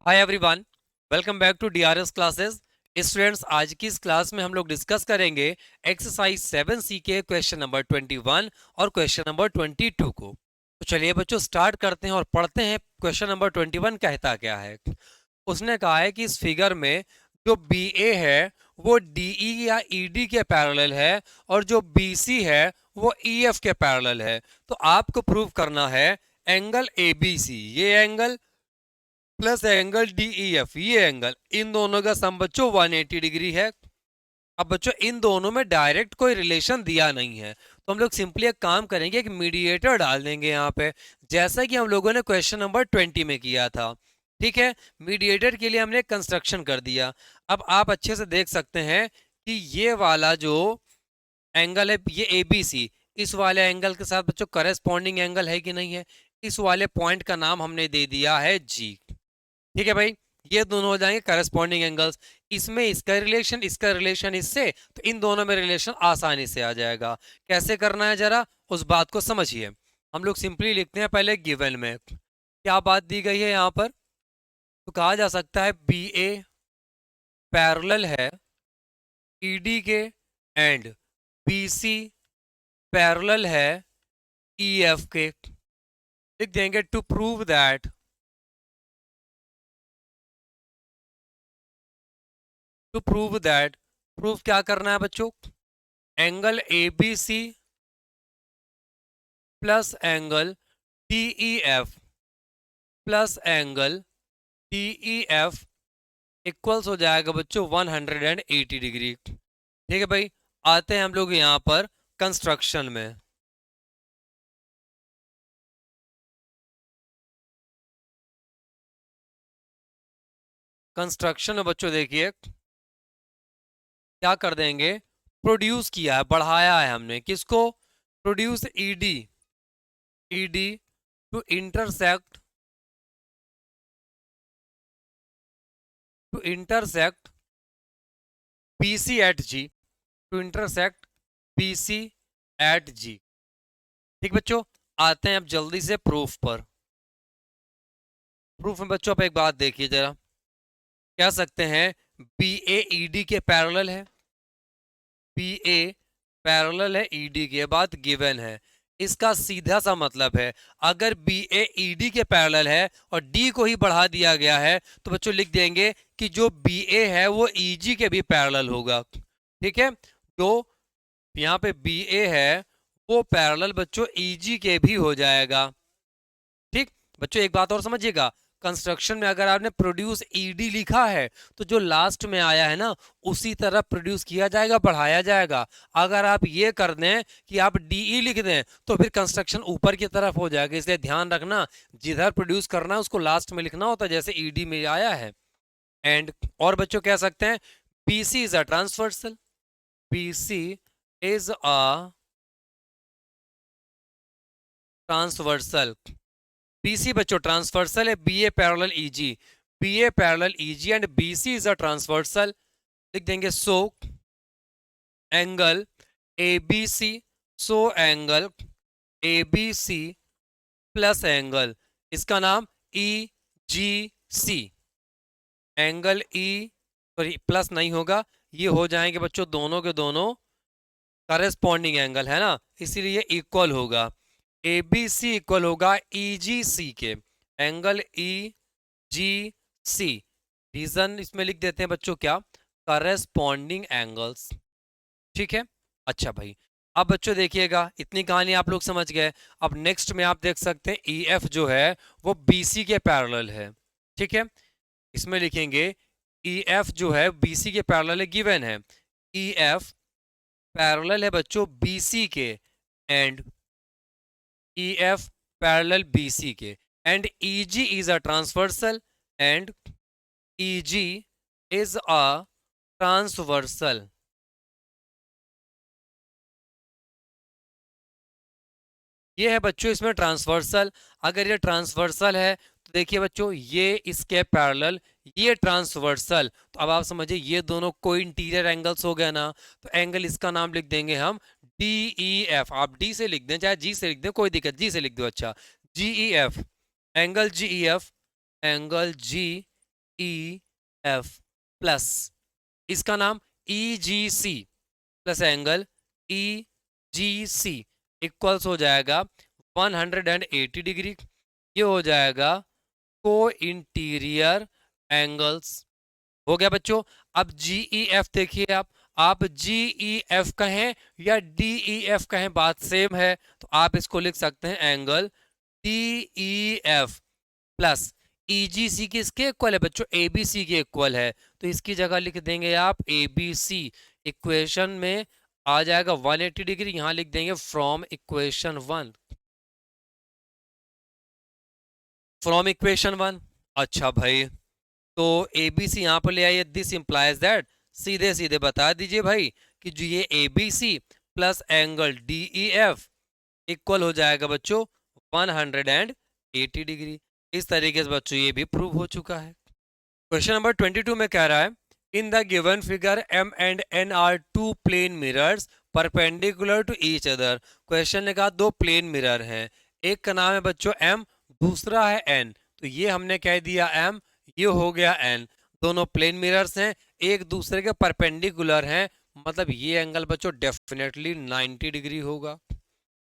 Hi everyone, welcome back to DRS classes. Students, आज की इस क्लास में हम लोग डिस्कस करेंगे एक्सरसाइज 7C के क्वेश्चन नंबर 21 और क्वेश्चन नंबर 22 को। तो चलिए बच्चों, स्टार्ट करते हैं और पढ़ते हैं क्वेश्चन नंबर 21 कहता क्या है। उसने कहा है कि इस फिगर में जो बी ए है वो डी ई या ई डी के पैरेलल है और जो बी सी है वो ई एफ के पैरेलल है। तो आपको प्रूव करना है एंगल ए बी सी, ये एंगल प्लस एंगल DEF, ये एंगल, इन दोनों का सम बच्चों 180 डिग्री है। अब बच्चों इन दोनों में डायरेक्ट कोई रिलेशन दिया नहीं है, तो हम लोग सिंपली एक काम करेंगे, एक मीडिएटर डाल देंगे यहाँ पे, जैसा कि हम लोगों ने क्वेश्चन नंबर 20 में किया था। ठीक है, मीडिएटर के लिए हमने कंस्ट्रक्शन कर दिया। अब आप अच्छे से देख सकते हैं कि ये वाला जो एंगल है, ये ABC, इस वाले एंगल के साथ बच्चों करेस्पॉन्डिंग एंगल है कि नहीं है। इस वाले पॉइंट का नाम हमने दे दिया है G। ठीक है भाई, ये दोनों हो जाएंगे करस्पॉन्डिंग एंगल्स। इसमें इसका रिलेशन इससे, तो इन दोनों में रिलेशन आसानी से आ जाएगा। कैसे करना है जरा उस बात को समझिए। हम लोग सिंपली लिखते हैं पहले गिवन में क्या बात दी गई है यहाँ पर। तो कहा जा सकता है बी ए पैरेलल है ईडी के एंड बी सी पैरेलल है ई एफ के। लिख देंगे टू प्रूव दैट, प्रूफ क्या करना है बच्चों, angle A B C plus angle DEF plus angle DEF equals हो जाएगा बच्चों 180 डिग्री। ठीक है भाई, आते हैं हम लोग यहाँ पर कंस्ट्रक्शन में। कंस्ट्रक्शन में बच्चों देखिए क्या कर देंगे, प्रोड्यूस किया है, बढ़ाया है हमने किसको, produce ED, ED to intersect BC at G, to intersect BC at G। ठीक बच्चों, आते हैं अब जल्दी से प्रूफ पर। प्रूफ में बच्चों आप एक बात देखिए जरा, कह सकते हैं BAED के पैरेलल है, BA पैरेलल है ED की, बात गिवन है। इसका सीधा सा मतलब है अगर BAED के पैरेलल है और D को ही बढ़ा दिया गया है तो बच्चों लिख देंगे कि जो BA है वो EG के भी पैरेलल होगा। ठीक है, जो यहाँ पे BA है वो पैरेलल बच्चों EG के भी हो जाएगा। ठीक बच्चों, एक बात और समझिएगा, कंस्ट्रक्शन में अगर आपने प्रोड्यूस ईडी लिखा है तो जो लास्ट में आया है ना उसी तरह प्रोड्यूस किया जाएगा, बढ़ाया जाएगा। अगर आप ये कर दें कि आप डीई लिख दें तो फिर कंस्ट्रक्शन ऊपर की तरफ हो जाएगा, इसलिए ध्यान रखना जिधर प्रोड्यूस करना है उसको लास्ट में लिखना होता है, जैसे ईडी में आया है। एंड और बच्चों कह सकते हैं BC is a transversal, BC is a transversal, BC बच्चों ट्रांसवर्सल है, BA parallel EG, BA parallel EG and BC is a transversal. लिख देंगे so angle ABC, so angle ABC plus angle, इसका नाम EGC, angle E, sorry plus नहीं होगा, ये हो जाएंगे बच्चों दोनों के दोनों करेस्पॉन्डिंग एंगल है ना, इसीलिए इक्वल होगा। ABC इक्वल होगा EGC के, एंगल EGC। रीजन इसमें लिख देते हैं बच्चों क्या, करेस्पॉन्डिंग एंगल्स। ठीक है, अच्छा भाई, अब बच्चों देखिएगा इतनी कहानी आप लोग समझ गए। अब नेक्स्ट में आप देख सकते हैं EF जो है वो BC के पैरेलल है। ठीक है, इसमें लिखेंगे EF जो है BC के पैरेलल है, गिवन है EF पैरेलल है बच्चों BC के एंड EF पैरेलल BC के and EG is a transversal and EG is a transversal. ये है बच्चों इसमें ट्रांसवर्सल। अगर ये ट्रांसवर्सल है तो देखिए बच्चों ये इसके पैरेलल, ये ट्रांसवर्सल, तो अब आप समझिए ये दोनों कोई इंटीरियर एंगल्स हो गए ना, तो एंगल इसका नाम लिख देंगे हम DEF। आप डी से लिख दें चाहे जी से लिख दें, कोई दिक्कत, जी से लिख दो। अच्छा, GEF, angle GEF, angle E F plus इसका नाम ई जी सी प्लस एंगल ई जी सी इक्वल्स हो जाएगा 180 डिग्री। ये हो जाएगा को इंटीरियर एंगल्स। हो गया बच्चों। अब जीई एफ देखिए आप जीई एफ कहें या डीई एफ कहें बात सेम है, तो आप इसको लिख सकते हैं angle DE F plus EGC किसके इक्वल है बच्चों, एबीसी के इक्वल है, तो इसकी जगह लिख देंगे आप एबीसी। इक्वेशन में आ जाएगा 180 डिग्री, यहां लिख देंगे फ्रॉम इक्वेशन 1, फ्रॉम इक्वेशन 1। अच्छा भाई, तो ए बी सी यहां पर ले आइए, दिस इंप्लाइज दैट, सीधे सीधे बता दीजिए भाई कि जो ये A B C plus angle D E F equal हो जाएगा बच्चों 180 डिग्री। इस तरीके से बच्चों ये भी प्रूव हो चुका है। क्वेश्चन नंबर 22 में कह रहा है in the given figure M and N are two plane mirrors perpendicular to each other. Question ने कहा दो प्लेन मिरर हैं, एक का नाम है बच्चों एम, दूसरा है एन, तो ये हमने कह दिया एम, ये हो गया एन। दोनों प्लेन मिरर्स हैं, एक दूसरे के परपेंडिकुलर हैं, मतलब ये एंगल बच्चों डेफिनेटली 90 डिग्री होगा।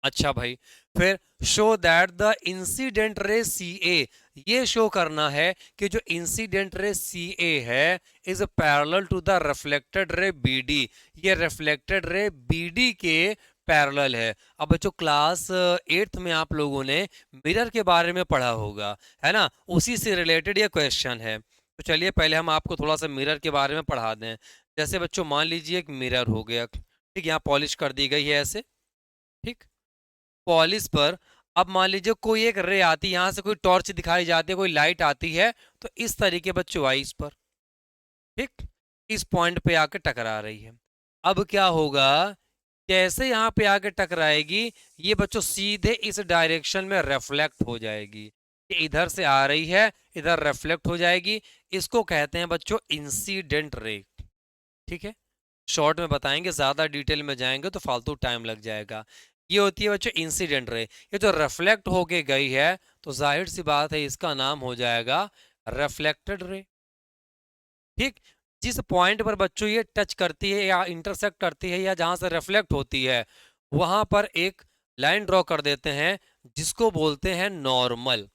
अच्छा भाई, फिर show that the incident ray C ए, ये शो करना है कि जो इंसिडेंट रे सी ए है is parallel to the reflected ray B D, ये रिफ्लेक्टेड रे बी डी के पैरेलल है। अब बच्चों क्लास 8th में आप लोगों ने मिरर के बारे में पढ़ा होगा, है ना, उसी से रिलेटेड ये क्वेश्चन है। तो चलिए पहले हम आपको थोड़ा सा मिरर के बारे में पढ़ा दें। जैसे बच्चों मान लीजिए एक मिरर हो गया, ठीक, यहाँ पॉलिश कर दी गई है ऐसे, ठीक, पॉलिश पर अब मान लीजिए कोई एक रे आती है, यहां से कोई टॉर्च दिखाई जाती है, कोई लाइट आती है, तो इस तरीके बच्चों आई इस पर, ठीक, इस पॉइंट पे आके टकरा रही है। अब क्या होगा, कैसे यहां पे आके टकराएगी, ये बच्चों सीधे इस डायरेक्शन में रिफ्लेक्ट हो जाएगी, ये इधर से आ रही है, इधर रिफ्लेक्ट हो जाएगी, इसको कहते हैं बच्चों इंसिडेंट रे। ठीक है, शॉर्ट में बताएंगे, ज्यादा डिटेल में जाएंगे तो फालतू टाइम लग जाएगा। ये होती है बच्चों इंसिडेंट रे, ये जो रिफ्लेक्ट होके गई है तो जाहिर सी बात है इसका नाम हो जाएगा रिफ्लेक्टेड रे। ठीक, जिस पॉइंट पर बच्चों ये टच करती है या इंटरसेक्ट करती है या जहां से रिफ्लेक्ट होती है वहां पर एक लाइन ड्रॉ कर देते हैं जिसको बोलते हैं नॉर्मल।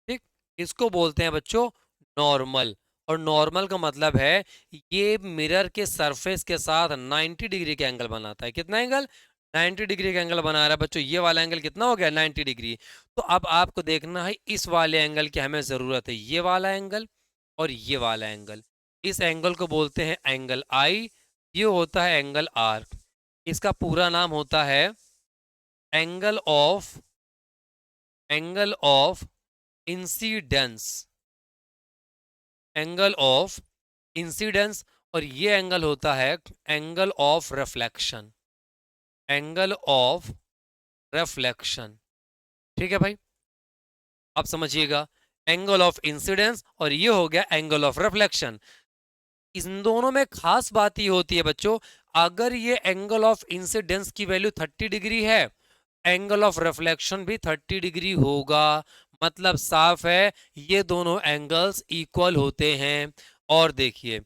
ठीक, इसको बोलते हैं बच्चों नॉर्मल, और नॉर्मल का मतलब है ये मिरर के सरफेस के साथ 90 डिग्री का एंगल बनाता है। कितना एंगल, 90 डिग्री का एंगल बना रहा है बच्चों, ये वाला एंगल कितना हो गया 90 डिग्री। तो अब आपको देखना है इस वाले एंगल की हमें जरूरत है, ये वाला एंगल और ये वाला एंगल, इस एंगल को बोलते हैं एंगल आई, ये होता है एंगल आर। इसका पूरा नाम होता है angle of, angle of incidence, angle of incidence, और ये एंगल होता है angle of reflection, angle of reflection. ठीक है भाई, अब समझिएगा, एंगल ऑफ इंसिडेंस और ये हो गया एंगल ऑफ रिफ्लेक्शन। इन दोनों में खास बात ये होती है बच्चों, अगर ये एंगल ऑफ इंसिडेंस की वैल्यू 30 डिग्री है, एंगल ऑफ रिफ्लेक्शन भी 30 डिग्री होगा, मतलब साफ है ये दोनों एंगल्स इक्वल होते हैं। और देखिए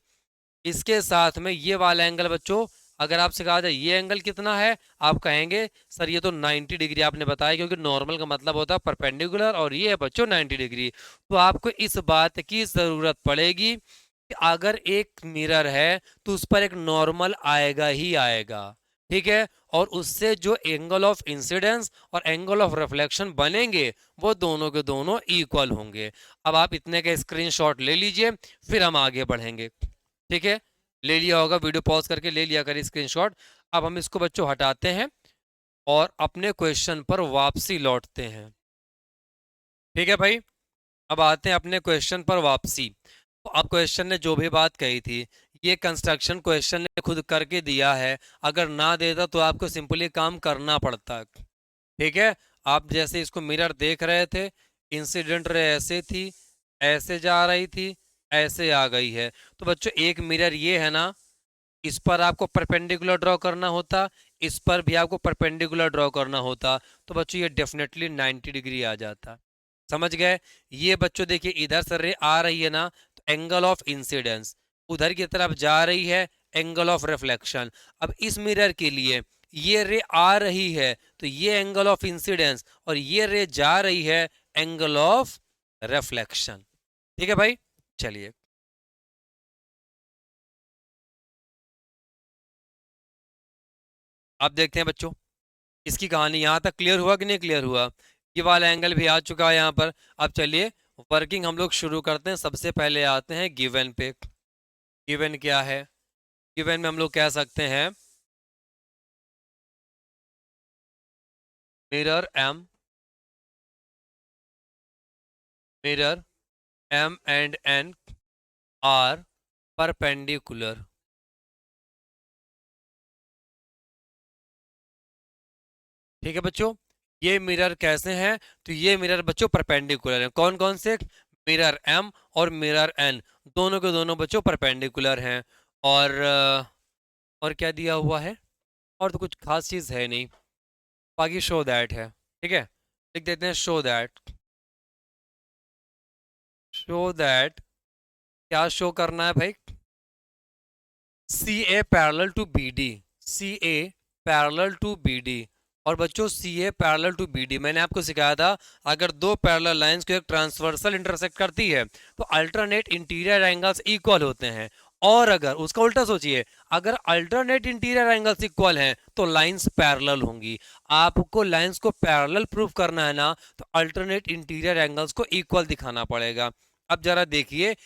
इसके साथ में ये वाला एंगल बच्चों, अगर आपसे कहा जाए ये एंगल कितना है, आप कहेंगे सर ये तो 90 डिग्री आपने बताया, क्योंकि नॉर्मल का मतलब होता है परपेंडिकुलर, और ये है बच्चों 90 डिग्री। तो आपको इस बात की जरूरत पड़ेगी कि अगर एक मिरर है तो उस पर एक नॉर्मल आएगा ही आएगा, ठीक है, और उससे जो एंगल ऑफ इंसिडेंस और एंगल ऑफ रिफ्लेक्शन बनेंगे वो दोनों के दोनों इक्वल होंगे। अब आप इतने का स्क्रीनशॉट ले लीजिए, फिर हम आगे बढ़ेंगे। ठीक है, ले लिया होगा, वीडियो पॉज करके ले लिया करिए स्क्रीनशॉट। अब हम इसको बच्चों हटाते हैं और अपने क्वेश्चन पर वापसी लौटते हैं। ठीक है भाई, अब आते हैं अपने क्वेश्चन पर वापसी। तो अब क्वेश्चन ने जो भी बात कही थी ये कंस्ट्रक्शन क्वेश्चन ने खुद करके दिया है, अगर ना देता तो आपको सिंपली काम करना पड़ता। ठीक है, आप जैसे इसको मिरर देख रहे थे, इंसिडेंट रे ऐसे थी, ऐसे जा रही थी, ऐसे आ गई है, तो बच्चों एक मिरर ये है ना, इस पर आपको परपेंडिकुलर ड्रॉ करना होता, इस पर भी आपको परपेंडिकुलर ड्रॉ करना होता, तो बच्चों ये डेफिनेटली 90 डिग्री आ जाता। समझ गए? ये बच्चों देखिए इधर से रे आ रही है ना, तो एंगल ऑफ इंसिडेंस, उधर की तरफ जा रही है एंगल ऑफ रिफ्लेक्शन। अब इस मिरर के लिए ये रे आ रही है तो ये एंगल ऑफ इंसिडेंस, और ये रे जा रही है एंगल ऑफ रिफ्लेक्शन। ठीक है भाई, चलिए अब देखते हैं बच्चों इसकी कहानी। यहां तक क्लियर हुआ कि नहीं क्लियर हुआ? ये वाला एंगल भी आ चुका है यहाँ पर। अब चलिए वर्किंग हम लोग शुरू करते हैं। सबसे पहले आते हैं गिवन पे। गिवन क्या है? गिवन में हम लोग कह सकते हैं mirror M, mirror M and N are perpendicular. ठीक है बच्चों, ये मिरर कैसे हैं? तो ये मिरर बच्चों परपेंडिकुलर हैं। कौन कौन से? मिरर एम और मिरर एन, दोनों के दोनों बच्चों परपेंडिकुलर हैं। और क्या दिया हुआ है? और तो कुछ खास चीज है नहीं, बाकी शो दैट है। ठीक है, लिख देते हैं शो दैट। शो दैट क्या शो करना है भाई? C A parallel to B D, C A parallel to B D. और बच्चों C A parallel to B D मैंने आपको सिखाया था, अगर दो पैरेलल लाइंस को एक ट्रांसवर्सल इंटरसेक्ट करती है तो अल्टरनेट इंटीरियर एंगल्स इक्वल होते हैं। और अगर उसका उल्टा सोचिए, अगर अल्टरनेट इंटीरियर एंगल्स इक्वल हैं तो लाइंस पैरेलल होंगी। आपको लाइंस को पैरेलल प्रूफ करना है ना, तो अल्टरनेट इंटीरियर एंगल्स को इक्वल दिखाना पड़ेगा। अब जरा देखिए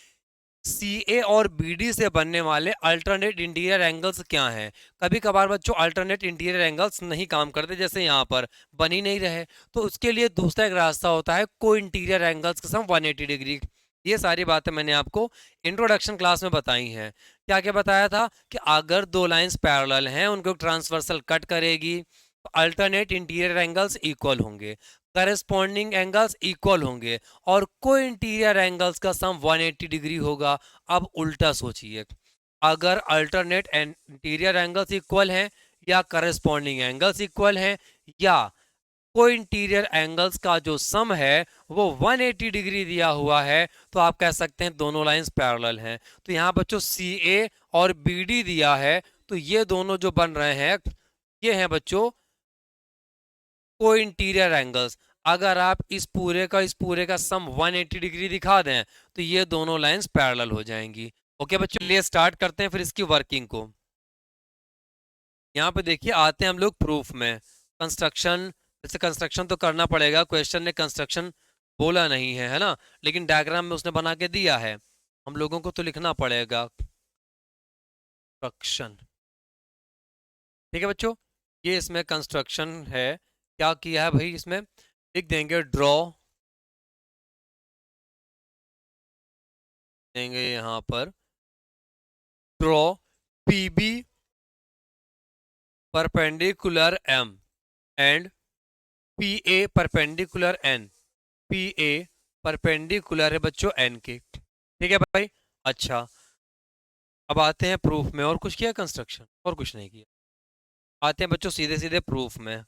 सी ए और बी डी से बनने वाले अल्टरनेट इंटीरियर एंगल्स क्या हैं? कभी कभार बच्चों अल्टरनेट इंटीरियर एंगल्स नहीं काम करते, जैसे यहाँ पर बन ही नहीं रहे, तो उसके लिए दूसरा एक रास्ता होता है को इंटीरियर एंगल्स के सम 180 डिग्री। ये सारी बातें मैंने आपको इंट्रोडक्शन क्लास में बताई हैं। क्या क्या बताया था कि अगर दो लाइंस पैरेलल हैं उनको ट्रांसवर्सल कट करेगी तो अल्टरनेट इंटीरियर एंगल्स इक्वल होंगे, करस्पॉन्डिंग एंगल्स इक्वल होंगे, और को इंटीरियर एंगल्स का सम 180 डिग्री होगा। अब उल्टा सोचिए, अगर अल्टरनेट इंटीरियर एंगल्स इक्वल हैं या करस्पॉन्डिंग एंगल्स इक्वल हैं या को इंटीरियर एंगल्स का जो सम है वो 180 डिग्री दिया हुआ है, तो आप कह सकते हैं दोनों लाइंस पैरेलल हैं। तो यहाँ बच्चों सी ए और बी डी दिया है, तो ये दोनों जो बन रहे हैं ये हैं बच्चों को इंटीरियर एंगल्स। अगर आप इस पूरे का सम 180 डिग्री दिखा दें तो ये दोनों लाइंस पैरेलल हो जाएंगी। ओके बच्चों, लिए स्टार्ट करते हैं फिर इसकी वर्किंग को। यहाँ पे देखिए आते हैं हम लोग प्रूफ में। कंस्ट्रक्शन, जैसे कंस्ट्रक्शन तो करना पड़ेगा, क्वेश्चन ने कंस्ट्रक्शन बोला नहीं है, है ना, लेकिन डायग्राम में उसने बना के दिया है, हम लोगों को तो लिखना पड़ेगा कंस्ट्रक्शन। ठीक है बच्चों, ये इसमें कंस्ट्रक्शन है। क्या किया है भाई इसमें? लिख देंगे ड्रॉ, देंगे यहाँ पर draw P B perpendicular M and P A perpendicular N. P A perpendicular है बच्चों एन के। ठीक है भाई, अच्छा अब आते हैं प्रूफ में। और कुछ किया कंस्ट्रक्शन? और कुछ नहीं किया। आते हैं बच्चों सीधे सीधे प्रूफ में।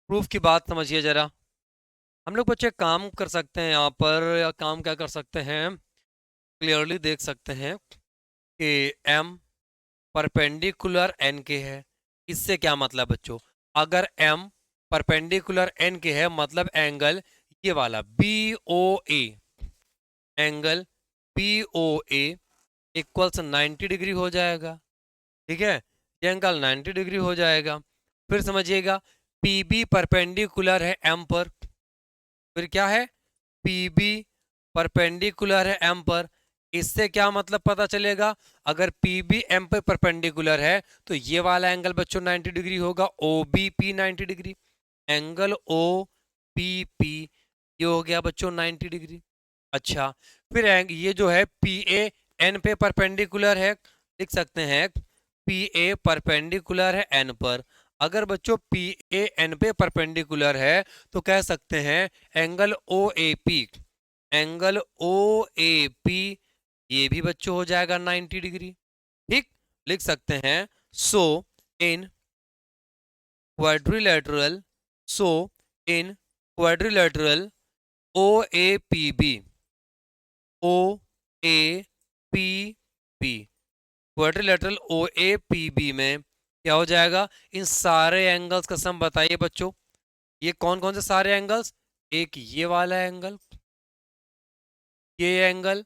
प्रूफ की बात समझिए जरा। हम लोग बच्चे काम कर सकते हैं यहाँ पर, या काम क्या कर सकते हैं, क्लियरली देख सकते हैं कि एम परपेंडिकुलर एन के है। इससे क्या मतलब बच्चों, अगर एम परपेंडिकुलर एन के है मतलब एंगल ये वाला बी ओ ए, एंगल बी ओ ए इक्वल्स 90 डिग्री हो जाएगा। ठीक है, ये एंगल 90 डिग्री हो जाएगा। फिर समझिएगा पी बी परपेंडिकुलर है एम पर। फिर क्या है? पी बी परपेंडिकुलर है एम पर। इससे क्या मतलब पता चलेगा, अगर पी बी एम पे परपेंडिकुलर है तो ये वाला एंगल बच्चों 90 डिग्री होगा, O B P 90 degree, angle O P P ये हो गया बच्चों 90 डिग्री। अच्छा, फिर ये जो है पी ए एन पे परपेंडिकुलर है, लिख सकते हैं पी ए परपेंडिकुलर है एन पर। अगर बच्चों पी ए एन पे परपेंडिकुलर है तो कह सकते हैं angle O A P, angle O A P ये भी बच्चों हो जाएगा 90 डिग्री। ठीक, लिख सकते हैं so in quadrilateral, so in quadrilateral OAPB, OAPB, quadrilateral OAPB में क्या हो जाएगा? इन सारे एंगल्स का सम बताइए बच्चों। ये कौन कौन से सारे एंगल्स? एक ये वाला एंगल, ये एंगल,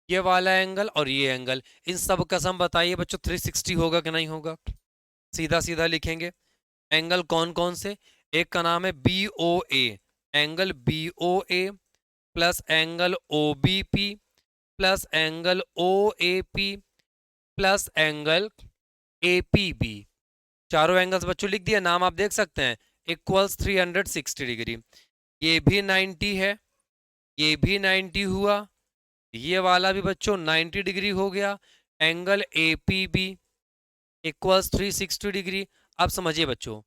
ये वाला एंगल और ये एंगल, इन सब का सम बताइए बच्चों। 360 होगा कि नहीं होगा? सीधा सीधा लिखेंगे। एंगल कौन कौन से? एक का नाम है BOA, angle BOA plus angle OBP plus angle OAP plus angle APB। चारों एंगल्स बच्चों लिख दिया, नाम आप देख सकते हैं। Equals 360 degree. ये भी 90 है, ये भी 90 हुआ, ये वाला भी बच्चों 90 डिग्री हो गया। Angle APB equals 360 degree. अब समझिए बच्चों,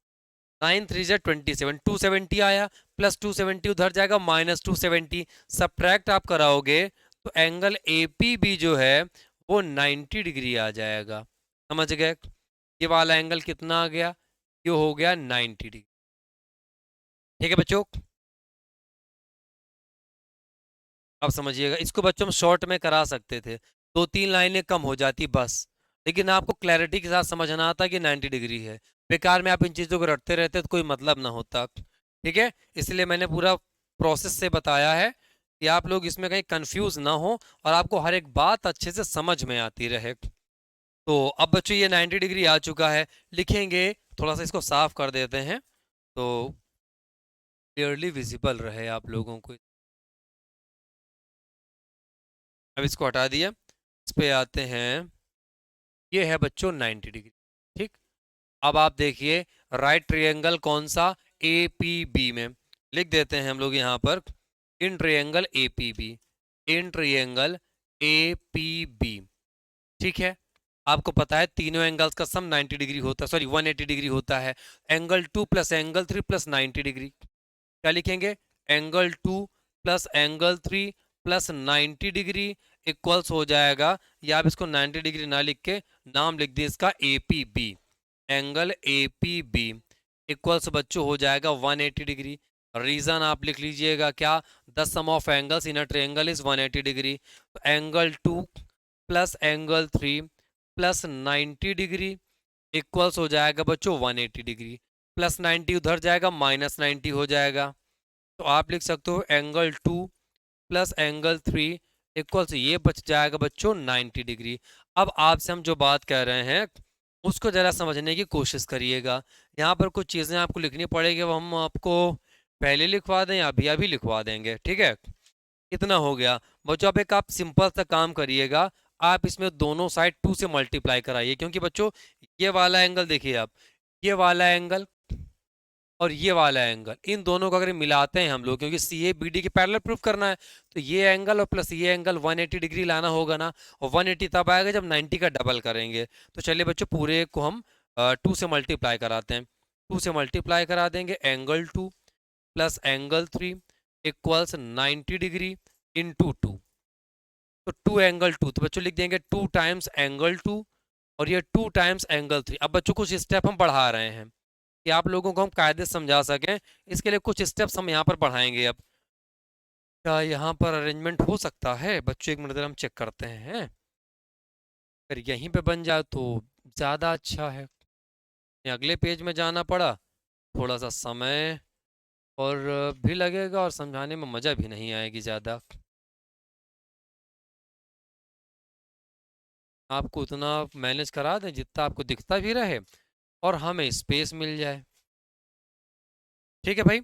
9 3 जा 27, 270 आया, प्लस 270 उधर जाएगा, माइनस 270, सब्ट्रैक्ट आप कराओगे तो एंगल APB जो है वो 90 डिग्री आ जाएगा। समझ गए? ये वाला एंगल कितना आ गया? ये हो गया 90 डिग्री। ठीक है बच्चों, अब समझिएगा। इसको बच्चों हम शॉर्ट में करा सकते थे, 2-3 लाइनें कम हो जाती बस, लेकिन आपको क्लैरिटी के साथ समझना आता कि 90 डिग्री है। बेकार में आप इन चीज़ों को रटते रहते तो कोई मतलब ना होता। ठीक है, इसलिए मैंने पूरा प्रोसेस से बताया है कि आप लोग इसमें कहीं कंफ्यूज ना हो और आपको हर एक बात अच्छे से समझ में आती रहे। तो अब बच्चों ये 90 डिग्री आ चुका है, लिखेंगे। थोड़ा सा इसको साफ कर देते हैं तो क्लियरली विजिबल रहे आप लोगों को। अब इसको हटा दिया, इस पे आते हैं। ये है बच्चों 90 डिग्री। ठीक, अब आप देखिए राइट ट्रायंगल कौन सा? APB में लिख देते हैं हम लोग यहाँ पर, in triangle APB, in triangle APB। ठीक है, आपको पता है तीनों एंगल्स का सम 90 डिग्री होता है, सॉरी 180 डिग्री होता है। Angle 2 plus angle 3 plus 90 degree. क्या लिखेंगे? Angle 2 plus angle 3 plus 90 degree equals हो जाएगा, या आप इसको 90 डिग्री ना लिख के नाम लिख दिए इसका APB, एंगल APB इक्वल्स बच्चों हो जाएगा 180 डिग्री। रीजन आप लिख लीजिएगा क्या? The sum of angles in a triangle is 180 degree. तो angle 2 plus angle 3 plus 90 degree equals हो जाएगा बच्चों 180 डिग्री। प्लस 90 उधर जाएगा, माइनस 90 हो जाएगा। तो आप लिख सकते हो एंगल 2 प्लस एंगल 3 इक्वल्स, ये बच जाएगा बच्चों 90 डिग्री। अब आपसे हम जो बात कह रहे हैं उसको जरा समझने की कोशिश करिएगा। यहाँ पर कुछ चीज़ें आपको लिखनी पड़ेगी, वो हम आपको पहले लिखवा दें या अभी अभी लिखवा देंगे। ठीक है, कितना हो गया बच्चों? अब एक आप सिंपल सा काम करिएगा, आप इसमें दोनों साइड 2 से मल्टीप्लाई कराइए, क्योंकि बच्चों ये वाला एंगल देखिए आप, ये वाला एंगल और ये वाला एंगल, इन दोनों को अगर मिलाते हैं हम लोग, क्योंकि CABD के पैरेलल प्रूफ करना है, तो ये एंगल और प्लस ये एंगल 180 डिग्री लाना होगा ना। और 180 तब आएगा जब 90 का डबल करेंगे। तो चलिए बच्चों पूरे को हम 2 से मल्टीप्लाई कराते हैं। 2 से मल्टीप्लाई करा देंगे, angle 2 plus angle 3 equals 90 degree into 2। तो 2 एंगल 2, तो बच्चों लिख देंगे 2 टाइम्स एंगल 2 और ये 2 टाइम्स एंगल 3। अब बच्चों कुछ स्टेप हम बढ़ा रहे हैं कि आप लोगों को हम कायदे से समझा सकें, इसके लिए कुछ स्टेप्स हम यहाँ पर पढ़ाएंगे। अब क्या यहाँ पर अरेंजमेंट हो सकता है बच्चों? एक मिनट हम चेक करते हैं, अगर यहीं पे बन जाए तो ज़्यादा अच्छा है। अगले पेज में जाना पड़ा, थोड़ा सा समय और भी लगेगा और समझाने में मज़ा भी नहीं आएगी ज़्यादा। आपको उतना मैनेज करा दें जितना आपको दिखता भी रहे और हमें स्पेस मिल जाए। ठीक है भाई।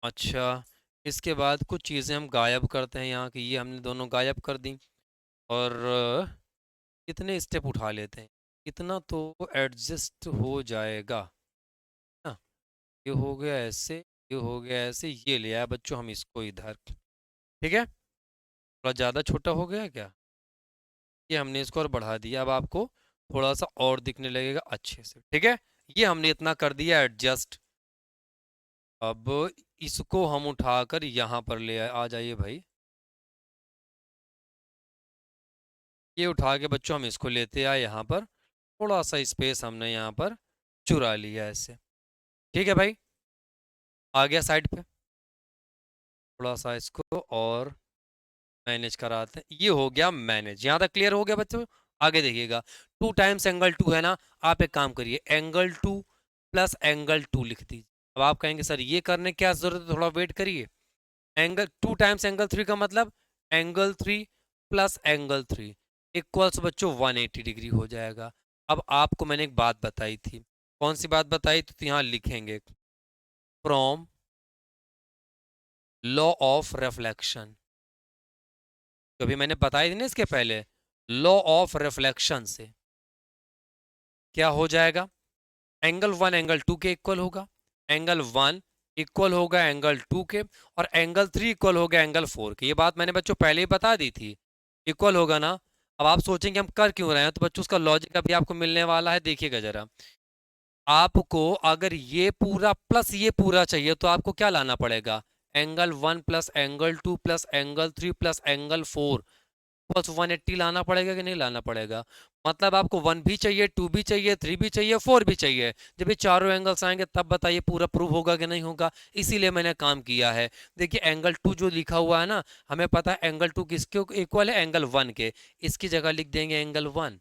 अच्छा, इसके बाद कुछ चीज़ें हम गायब करते हैं यहाँ की, ये हमने दोनों गायब कर दी। और कितने स्टेप उठा लेते हैं, इतना तो एडजस्ट हो जाएगा ना। ये हो गया ऐसे, ये हो गया ऐसे, ये ले आया बच्चों हम इसको इधर। ठीक है, थोड़ा ज़्यादा छोटा हो गया क्या? ये हमने इसको और बढ़ा दिया, अब आपको थोड़ा सा और दिखने लगेगा अच्छे से। ठीक है, ये हमने इतना कर दिया एडजस्ट। अब इसको हम उठाकर यहाँ पर ले आ जाइए भाई। ये उठा के बच्चों हम इसको लेते आए यहाँ पर, थोड़ा सा स्पेस हमने यहाँ पर चुरा लिया ऐसे। ठीक है भाई। आ गया साइड पे, थोड़ा सा इसको और मैनेज कराते हैं, ये हो गया मैनेज। यहाँ तक क्लियर हो गया बच्चों? आगे देखिएगा, 2 टाइम्स एंगल 2 है ना, आप एक काम करिए, एंगल 2 प्लस एंगल 2 लिख दीजिए। अब आप कहेंगे सर ये करने की क्या जरूरत है, थोड़ा वेट करिए। एंगल 2 टाइम्स एंगल 3 का मतलब एंगल 3 प्लस एंगल 3 इक्वल्स बच्चों 180 डिग्री हो जाएगा। अब आपको मैंने एक बात बताई थी, कौन सी बात बताई थी, तो यहाँ लिखेंगे, फ्रॉम लॉ ऑफ रिफ्लेक्शन, जो भी मैंने बताई थी ना इसके पहले, लॉ ऑफ रिफ्लेक्शन से क्या हो जाएगा, एंगल 1 एंगल 2 के इक्वल होगा, एंगल 1 इक्वल होगा एंगल 2 के, और एंगल 3 इक्वल होगा एंगल 4 के। ये बात मैंने बच्चों पहले ही बता दी थी, इक्वल होगा ना। अब आप सोचेंगे हम कर क्यों रहे हैं, तो बच्चों उसका लॉजिक अभी आपको मिलने वाला है, देखिएगा जरा। आपको अगर ये पूरा प्लस ये पूरा चाहिए तो आपको क्या लाना पड़ेगा, angle 1 plus angle 2 plus angle 3 plus angle 4 plus 180 लाना पड़ेगा कि नहीं लाना पड़ेगा। मतलब आपको 1 भी चाहिए, 2 भी चाहिए, 3 भी चाहिए, 4 भी चाहिए। जब ये चारों एंगल्स आएंगे तब बताइए पूरा प्रूव होगा कि नहीं होगा। इसीलिए मैंने काम किया है। देखिए एंगल 2 जो लिखा हुआ है ना, हमें पता है एंगल 2 किसके इक्वल है, एंगल 1 के। इसकी जगह लिख देंगे एंगल 1,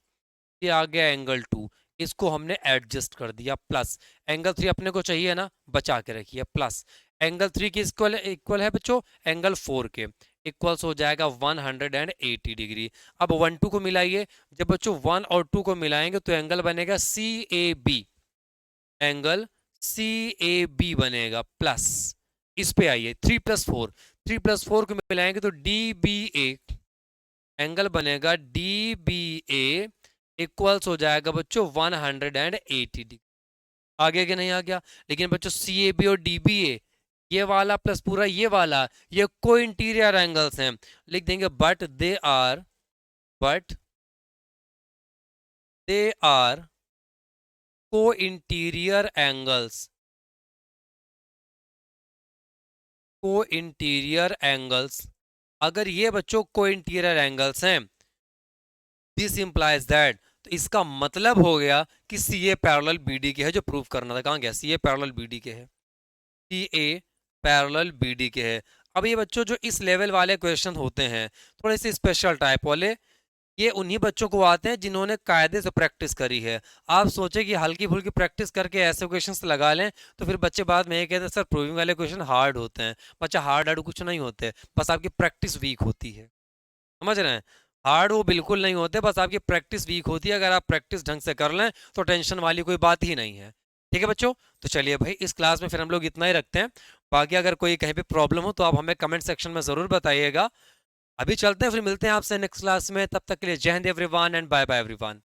ये आ गया एंगल 2, इसको हमने एडजस्ट कर दिया प्लस। एंगल 3 अपने को चाहिए ना, बचा के रखिए प्लस। एंगल 3 की इक्वल इक्वल है बच्चों एंगल 4 के, इक्वल्स हो जाएगा 180 डिग्री। अब 1 2 को मिलाइए, जब बच्चों 1 और 2 को मिलाएंगे तो एंगल बनेगा C A B, angle C A B बनेगा प्लस। इस पे आइए 3 प्लस 4, 3 प्लस 4 को मिलाएंगे तो डी बी ए, एंगल बनेगा डी बी ए इक्वल्स हो जाएगा बच्चों 180 डिग्री। आ गया कि नहीं आ गया। लेकिन बच्चों सी ए बी और डी बी ए, ये वाला प्लस पूरा ये वाला, ये को इंटीरियर एंगल्स हैं। लिख देंगे बट दे आर को इंटीरियर एंगल्स, को इंटीरियर एंगल्स। अगर ये बच्चों को इंटीरियर एंगल्स हैं, दिस इंप्लाइज दैट, तो इसका मतलब हो गया कि सी ए पैरेलल बी डी के है, जो प्रूव करना था। कहाँ गया, सी ए पैरेलल बी डी के है, सी ए पैरेलल बी डी के है। अब ये बच्चों जो इस लेवल वाले क्वेश्चन होते हैं, थोड़े से स्पेशल टाइप वाले, ये उन्हीं बच्चों को आते हैं जिन्होंने कायदे से प्रैक्टिस करी है। आप सोचे कि हल्की फुल्की प्रैक्टिस करके ऐसे क्वेश्चंस लगा लें, तो फिर बच्चे बाद में ये कहते हैं सर प्रूविंग वाले क्वेश्चन हार्ड होते हैं। बच्चा हार्ड हार्ड कुछ नहीं होते, बस आपकी प्रैक्टिस वीक होती है, समझ रहे हैं। हार्ड वो बिल्कुल नहीं होते, बस आपकी प्रैक्टिस वीक होती है। अगर आप प्रैक्टिस ढंग से कर लें तो टेंशन वाली कोई बात ही नहीं है। ठीक है बच्चों, तो चलिए भाई इस क्लास में फिर हम लोग इतना ही रखते हैं। बाकी अगर कोई कहीं पे प्रॉब्लम हो तो आप हमें कमेंट सेक्शन में ज़रूर बताइएगा। अभी चलते हैं, फिर मिलते हैं आपसे नेक्स्ट क्लास में। तब तक के लिए जय हिंद everyone and bye bye everyone.